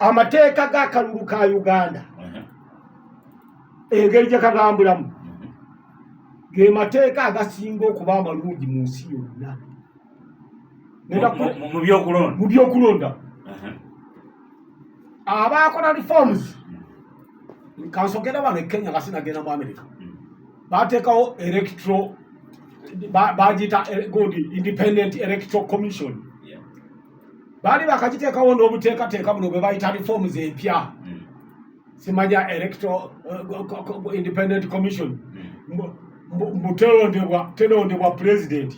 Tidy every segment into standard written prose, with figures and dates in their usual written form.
amateeka ga kalulu ka Uganda engeri gye kagambulamu ge mateeka agasinga okuba amalungi mu nsi yonna mu byokulonda abakola reforms kansogera bano e Kenya gasinagenda mu America bateekawo bagita independent electoral commission bali bakagiteekawo n'obuteekateeka buno bwe bayita reforms empya simanya electoral independent commission telondebwa president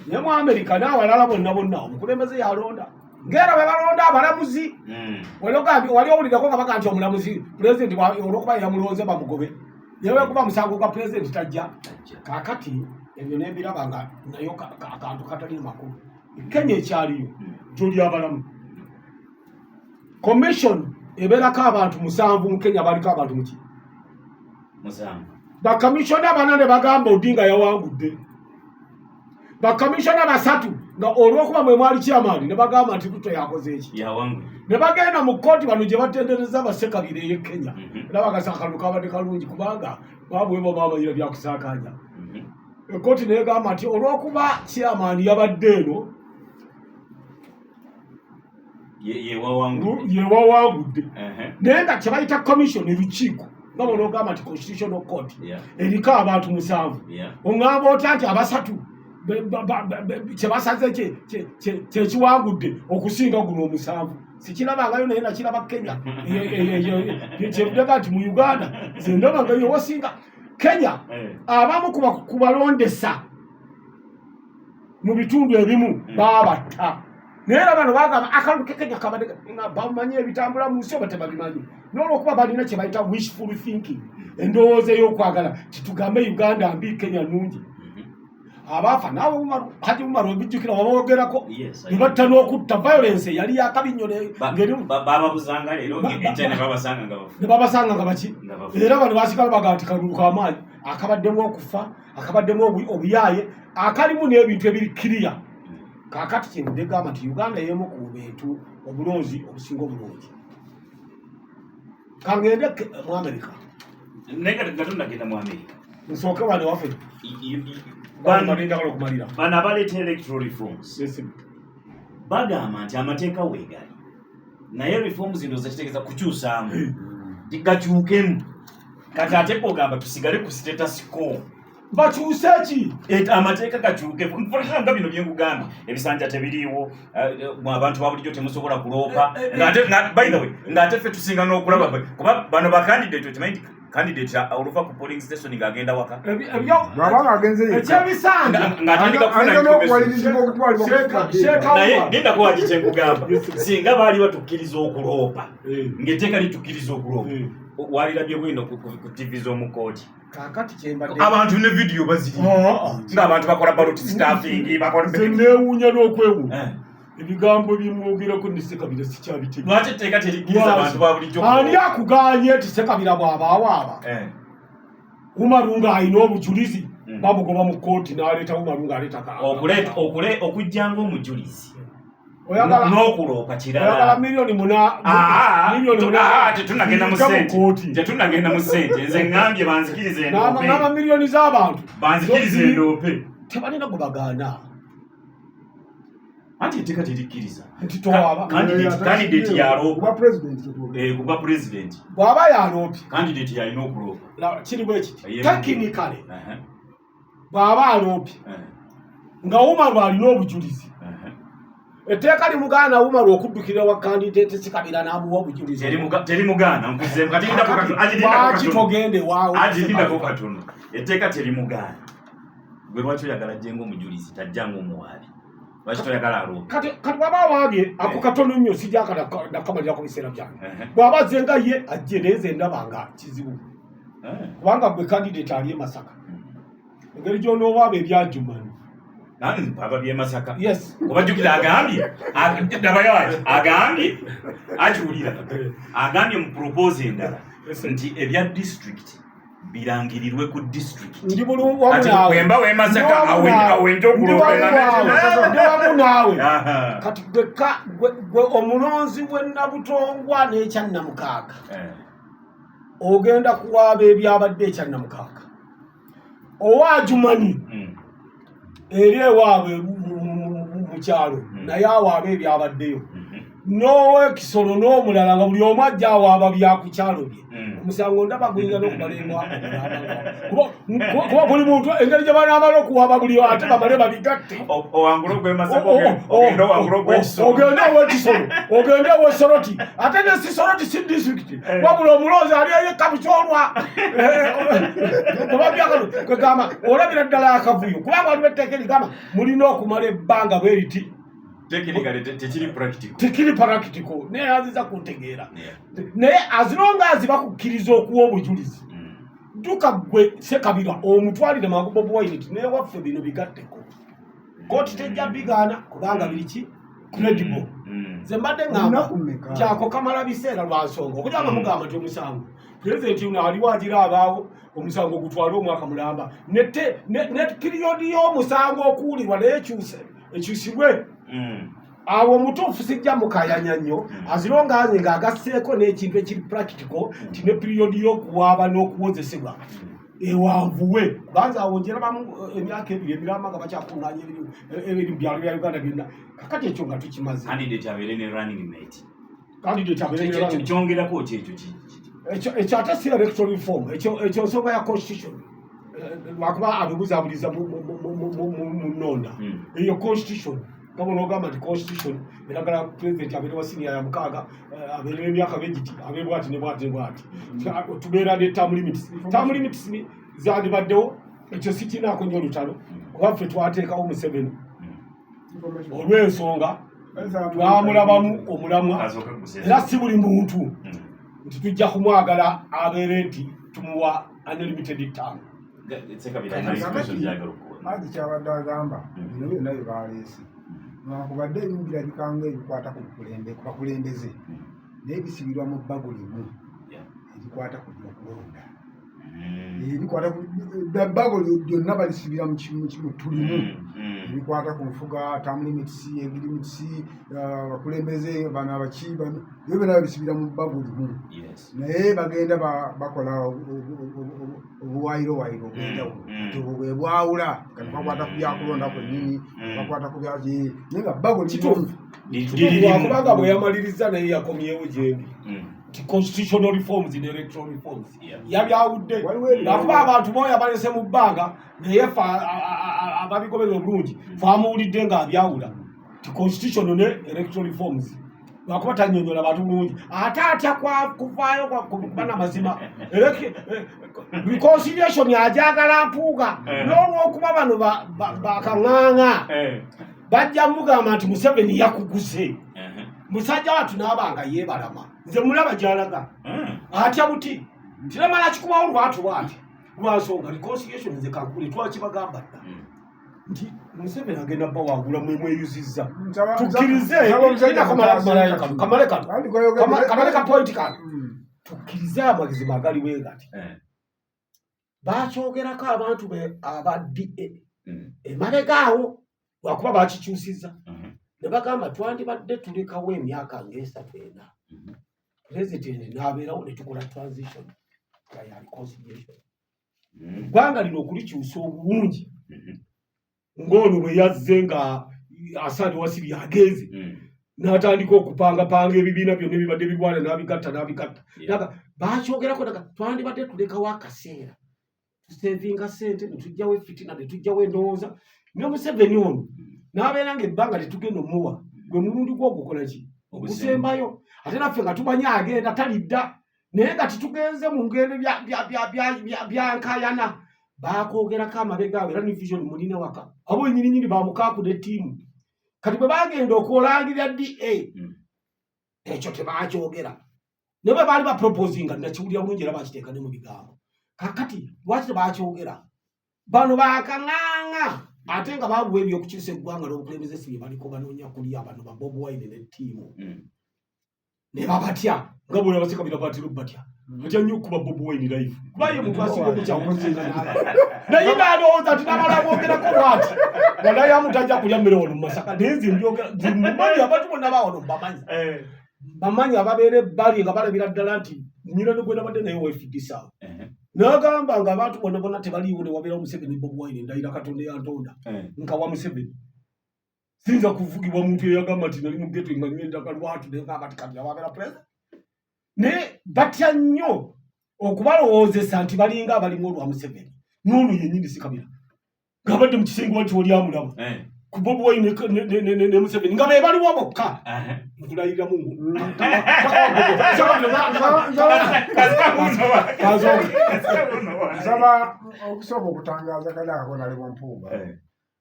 naye mu America n'abalala bonna omukulembeze yalonda ngera bwe balonda abalamuzi wali owulirako nga baga nti omulamuzi president olwokuba yamulonze bamugobe yewe kuba musango gwa president tajja kakati ebyo nebiraba nga nayo akantu katali makulu Kenya ekyaliyo gyoli abalamu commission ebeerako abantu 7 mu Kenya baliko abantu muki bakamishona banane bagamba Odinga yawangudde bakamishona 3 nga olwokuba mwe mwali chairman ne bagamba nti Ruto yakoze eki yawangudde ne bagenda mu koti bano gye batendereza abasekabire ye Kenya era bagasakaluka abadde kalungi kubanga babwebo babayira byakusakanya ekoti ne gamba nti olwokuba chairman yabadde eno yewawangudde naye nga kyebayita commission erukiiko nga bologamba nti constitutional court eriko abantu 7 oŋŋamba otya nti abasatu kyebasaze kyekiwangudde okusinga guno 7 sikirabangayo naye nakiraba Kenya kyebudaga nti mu Uganda zendabangayo wasinga Kenya abamu kubalondesa mu bitundu ebimu babatta naye bano bagamba akalulu ke Kenya kabadde nga bamanyi ebitambula mu nsi oba tebabimanyi n'olwokuba balina kye bayita wishful thinking endowooza y'okwagala titugambe Uganda mbi Kenya nnungi abafa nawe Haji Umar obijjukira wabogerako nibatta n'okutta violence yali yakabi nnyo bababuzanga leero ejjane babasanga nga baki era bano basigala baga nti kalulu k'amaanyi akabaddemu okufa akabaddemu obuyaaye akalimu n'ebintu ebiri kiriya kakati kyebudde gamba nti Uganda y'emu ku bintu obulunzi obusinga obulungi kangende mu America gatundagenda mu America nsooke wano waffe bano abaleeta electoral reforms bagamba nti amateeka weegali naye reforms zino zakitegeeza kukyusaamu gakyukemu kati ate ogamba tusigale ku status quo bakyuse ki amateeka gakyuke nga bino byengugamba ebisanja tebiriiwo abantu babulijjo temusobola kuloopa by the way ng'ate ffe tusinga n'okulaba kuba bano bakandidate okimanyi candidate oluva ku polling station ng'agenda waka ekyebisanja naye nindako wagikyengugamba singa baali batukkiriza okuloopa ng'etteeka litukkiriza okuloopa walirabye bwino ku TV z'omukooti kakati kyembadde abantu ne video baziri ng'abantu bakola ballot staffing neewuunya n'okwewuunya ebigambo byemwogerako ne Ssekabira sikyabitegeera lwaki etteeka terikkiriza abantu ba bulijjo ani akuganye nti Ssekabira bw'abaawaaba Umaru ng'alina obujulizi bamugoba mu kkooti n'aleeta Umaru ng'aleeta okujjanga omujulizi n'okuloopa kirala tetunagenda mu ssente nze ŋŋambye banzikirize endoope n'amamiliyoni z'abantu banzikirize endoope tebalina gwe bagaana anti etteeka terikkiriza candidate yaloopa ku bwa president bw'aba yaloopye candidate yalina okuloopa kiri bwe kiti tekinikale bw'aba aloopye nga Umaru alina obujulizi etteeka limugaana Umaru okuddukira wa candidate Ssekabira n'amuwa obujulizi terimugaana lwaki togende waawe agindako katono etteeka terimugaana gwe lwaki oyagala ajjenga omujulizi tajjanga omuwaabi lwaki toyagala aloopa kati bw'aba awaabye ako katono nnyo sijakakamalira ku biseera byange bw'aba azzenga ye ajje naye nze ndaba nga kizibu kubanga gwe candidate ali e Masaka engeri gy'onoowaaba ebyajumani baba bye Masaka yes obajjukira agambye agiwulira agambye mu propose endala nti ebya district birangirirwe ku district ndi bulungu wamu nawe Wemba Masaka awenje wamu nawe kati gwe omulonzi w'Ennabutongwa n'Ekyannamukaaga ogenda kuwaaba ebyabadde Ekyannamukaaga owajumanyi eri ewaabwe mu kyalo naye awaaba ebyabaddeyo n'ow'Ekisolo n'omulala nga buli omu ajja awaaba byakukyalo bye omusango ndaba guyinza n'okubalengwa kuba buli muntu engeri gye banaamala okuwaaba buli ate bamale babigatte ogende ow'Ekisolo ogende ow'Essoroti ate ne si Soroti si disitulikiti wabula omulonzi ali eyekka bukyolwa kwegamba olabira ddala akavuyo kubanga waliwo etteeka erigamba mulina okumala ebbanga bwe riti tekiri practical naye aziza kuntegeera naye azilonga bakukkiriza okuwa obujulizi duka gwe Sekabira omutwalire mangu Bobi Wine naye waffe bino bigatteko kooti tejja bigaana kubanga biriki credible nze mbadde ngamba kyako kamala biseera lwa nsonga okujanga mugamba nti omusango pulezidenti uno aliwo agira abaawo omusango ogutwala omwaka mulamba ne piriyodi y'omusango okuwulirwa naye ekyusibwe awo omutuufu sijja mukayanya nnyo azilonga nze ng'agasseeko n'ekintu ekiri practical nti ne piriyodi y'okuwaaba n'okuwozesebwa ewanvuwe kubanza awo njerabamu emyaka ebiri emiramba nga bakyakuŋŋaanya ebiri mu byalo bya Uganda byonna kakati ekyo nga tukimaze kyongerako ekyo ate si electoral reform ekyo nsonga ya constitution lwakuba abibuzaabuliza mu nnonda eyo constitution gabona ogamba nti constitution eragala president abeere wa senior ya mukaaga abeere emyaka begiti abeere bwati ne bwati ne bwati tubeera ne term limits zandibaddewo ekyo sikinaako nnyo olutalo kuba ffe twateekawo Museveni olw'ensonga twamulabamu omulamwa era si buli muntu nti tujja kumwagala abeere nti tumuwa unlimited term ati kyabadde agamba bino byonna bye baleese nakubadde ebimu birabikanga ebikwata ku bakulembeze naye bisibirwa mu bbago limu ebikwata ku byokulonda ebikwata bbago lyonna balisibira mu tulimu ebikwata ku nfuga term limits limits bakulembeze bano abaki bano ebyo byonna babisibira mu bbago limu naye bagenda bakola obuwayiro obwenjawulo bwe bwawula kati bakwata ku byakulonda kwennyini bakwata ku byaki naye nga bbago kubanga bwe yamaliriza naye yakomyewo gyendi nti constitutional reforms ne electoral reforms yabyawudde lwakuba abantu boyo abalese mu bbanga naye ababigobera obulungi famuwulidde ng'abyawula ti constitutional ne electoral reforms lwakuba tanyonyola bantu bulungi ate atya kuvaayo kubana mazima reconciliation ajagala mpuuga n'olwokuba bano bakaŋŋaŋa bajja mugamba nti Museveni yakuguse musajja watu n'abanga yeebalama nze mulaba gy'alaga atya buti tiramala kikubawo lwatu lwati lwansonga reconciliation nze kankule twakibagamba dda nti Museveni agenda bawangula mweyuzizza tukkirize kamale ka point kano tukkirize amagezi agaliwo engati bakyogerako abantu abadda emabegaawo lwakuba bakikyusizza ne bagamba twandibadde tulekawo emyaka ng'esatu ena pulezidenti n'abeerawo ne tukola transition ya reconciliation eggwanga lino okulikyusa obulungi ng'ono bwe yazze nga Asali Wasiri agenze n'atandika okupangapanga ebibiina byonna ebibadde birwana n'abigatta bakyogerako daga twandibadde tulekawo akaseera tusevinga ssente ne tujjawo efitina ne tujjawo endowooza ne Museveni ono n'abeera ng'ebbanga tetugenda omuwa gwe mulundi gw'ogukola ki okusembayo ate naffe nga tumanyi agenda talidda naye nga titugenze mu ngendo byankayana bakwogerako amabegaawo era ne vision mulina waka abo nyininyini bamukaaku n'ettiimu kati bwe bagenda okulangirira DA ekyo tebakyogera ne bwe baali baproposinga nakiwulira bulungi era bakiteeka ne mu bigambo kakati lwaki tebakyogera bano bakaŋŋaŋŋa ate nga babuwa ebyokukyusa eggwanga n'obukulembeze si bye baliko banoonya kulya bano ba Bobi Wine n'ettiimu ne babatya nga bwe Sekabira batira batya atya nnyo okuba Bobi Wine live kuba ye muntu asinga okukyamusinga naye ng'alowooza ati namala bwogerako bw'ati nga naye amutajja kulya mmere wano mu Masaka naye nze mbyogera mumanyi abantu bonna bawano mbamanyi bamanyi ababeera ebbali nga balabira ddala nti nnyina gwe nabadde naye weefuddisawo n'agamba nga abantu bonna bonna tebaliiwo ne wabeerawo Museveni Bobi Wine ndayira Katonda eyantonda nkawa Museveni sinza kuvugibwa muntu eyagamba nti nali mu ghetto nga nnyo endaka lwatu naye ngamba ti kati ababeera president naye batya nnyo okubalowoozesa nti balinga abalimu olwa Museveni n'ono yennyini Sikabira ng'abadde mu kisengo nti oli amulaba ku Bobi Wine ne Museveni nga be baliwo bokka nkulayirira Mungu nsaba okusooka okutangaaza kali ako Nalebo Mpuuga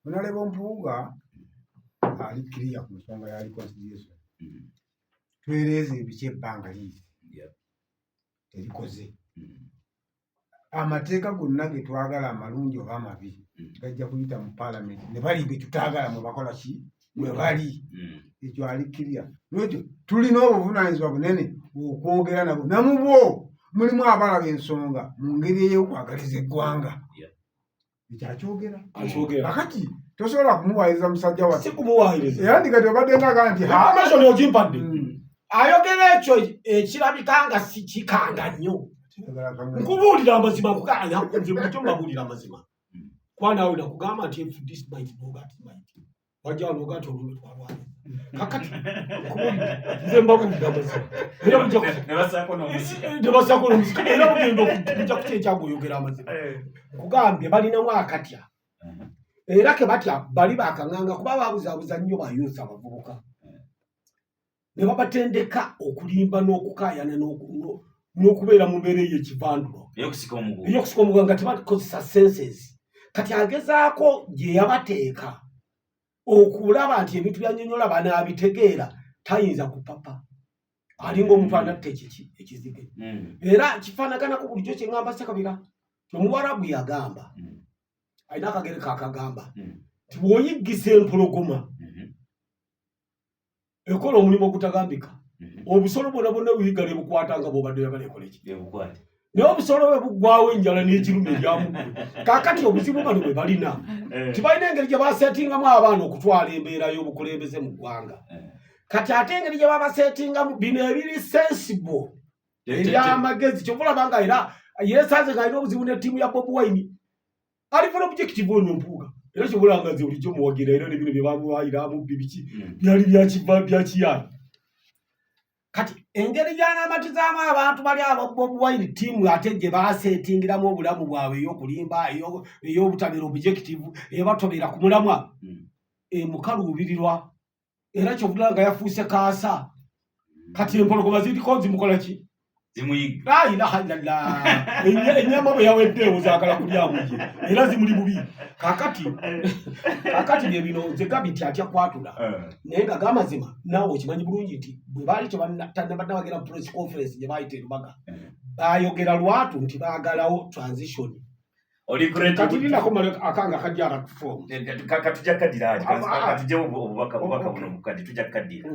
Nalebo Mpuuga ali kiriya ku nsonga ya reconciliation twereeze ebiki ebbanga liizi terikoze amateeka gonna ge twagala amalungi oba amabi gajja kuyita mu paalamenti ne bali be tutaagala mwe bakola ki mwe bali ekyo ali kiriya nekyo tulina obuvunaanyizibwa bunene okwogera nabo namubwo mulimu abalaba ensonga mu ngeri ey'okwagaliza eggwanga ekyakyogera kakati tosobola kumuwaayiriza musajja wa si kumuwaayiriza era ndi kati obadde ngaga nti amashoni ogimpadde ayogera ekyo ekirabika nga si kikanga nnyo nkubuulira amazima nkuganya nze bulijjo mbabuulira amazima kuba naawe nakugamba nti if this might know that might wajja wanoga nti olumi twalwanya kakati nze mbabuulira amazima era nebasaako n'omusika era bugenda okujja kukyekyangu oyogera amazima nkugambye balinamu akatya era ke batya bali bakanganga kuba babuzaabuza nnyo bayusa abavubuka ne babatendeka okulimba n'okukaayana n'okubeera mu mbeera ey'ekivandulo ey'okusika omuguwa nga tebakozesa senses kati agezaako gye yabateeka okulaba nti ebintu byanyonyola banaabitegeera tayinza kupapa alinga omuntu anatta ekizige era kifaanaganako bulijjo kye ŋŋamba Ssekabira omuwarabu yagamba alina akagere kakagamba nti bw'oyiggisa empologoma ekola omulimu ogutagambika obusolo bwonna bwonna buyiga ne bukwata nga bw'obadde oyagala ekola eki naye obusolo bwe buggwawo enjala n'ekiruma eryamugulu kaakati obuzibu bano bwe balina tibalina engeri gye baseetingamu abaana okutwala embeera y'obukulembeze mu ggwanga kati ate engeri gye babaseetingamu bino ebiri sensible ebyamagezi kyovulaba nga era yeesanze ng'alina obuzibu ne ttiimu ya Bobi Wine alifuna objective ono Mpuuga era kyobulanga nze bulijjo muwagira era nebino bye bamuwaayira amubbi biki byali byakiyaani kati engeri gy'anaamatizaamu abantu bali aba Bobi Wine ttiimu ate gye baaseetingiramu obulamu bwabwe ey'okulimba ey'obutabeera objective ebatobera ku mulamwa emukaluubirirwa era kyovulanga yafuuse kaasa kati empologoma ziriko zimukola ki zimuyiga ilaha illallah ennyama bwe yaweddeewo zaagala kulyamu ye era zimuli bubi kakati bye bino nze gabi nti atya kwatula naye nga gamazima naawe okimanyi bulungi nti bwe baali tebannabagera mu press conference gye baayita erubaga baayogera lwatu nti baagalawo transition kati linako akanga kajja arakufoomu katujja kaddira katujja obubaka buno bukadde tujja kaddira